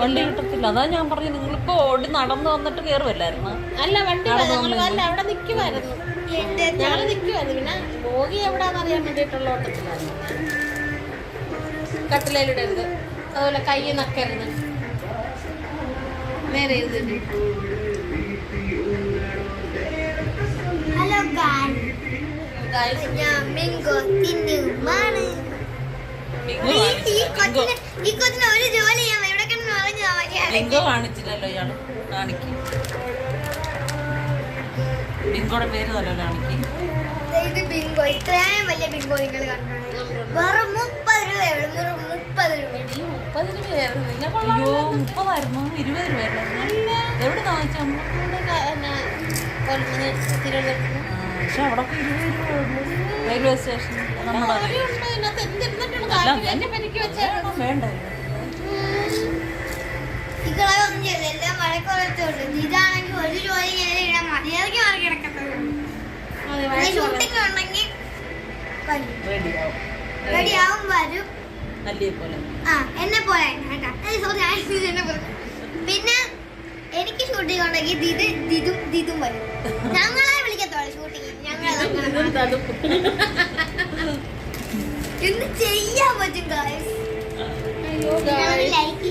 വണ്ടി കിട്ടത്തില്ല. അതാ ഞാൻ പറഞ്ഞു, നിങ്ങളിപ്പോ ഓടി നടന്നു വന്നിട്ട് കയറുമല്ലായിരുന്നു. അല്ല വണ്ടി അവിടെ നിൽക്കുമായിരുന്നു, ഞങ്ങള് നിൽക്കുമായിരുന്നു. പിന്നെ ബോഗി എവിടാന്ന് അറിയാൻ വേണ്ടിയിട്ടുള്ള ഓട്ടത്തിലായിരുന്നു. കട്ടിലിടരുത്, അതുപോലെ കൈ നക്കരുത്, നേരെ ഇരുന്നിട്ട്. ഹലോ ഞാൻ മിങ്കോ തിന്നുമാണ്. ഈ കൊച്ചിന് ഒരു ജോലി ചെയ്യാൻ ഇവിടെ ബിങ്കോ കാണിച്ചില്ലല്ലോ ഇയാള്. കാണിക്കും, ബിങ്കോടെ പേര് നല്ലോ കാണിക്കും. ഇത് ബിങ്കോ, ഇത്രയും വലിയ ബിങ്കോ നിങ്ങൾ കണ്ടോ? വെറും 30 രൂപയുള്ളൂ. 30 രൂപ. 30 രൂപയായിരുന്നു. അയ്യോ 30ആയിരുന്നു, 20 രൂപയായിരുന്നു. എവിടെ വാങ്ങിച്ചു? പക്ഷെ അവിടെ 20 രൂപ റെയിൽവേ സ്റ്റേഷൻ. നമ്മുടെ വേണ്ട ഇതൊന്നും ചെയ്യില്ല, എല്ലാം മഴക്കുറച്ചുള്ളൂ. ഇതാണെങ്കിൽ ഒരു ജോലി ഇടാൻ മര്യാദയ്ക്ക് മാറി കിടക്കുന്നത്. ഷൂട്ടിംഗ് ഉണ്ടെങ്കിൽ റെഡിയാവും, വരും. എന്നെ പോലെ പിന്നെ എനിക്ക് ഷൂട്ടിംഗ് ഉണ്ടെങ്കിൽ ദിതും വരും. ഞങ്ങളെ വിളിക്കത്തോളൂ ഷൂട്ടിങ്. ഞങ്ങൾ എന്ത് ചെയ്യാൻ പറ്റും ഗായ്സ്? അയ്യോ ലൈക്ക്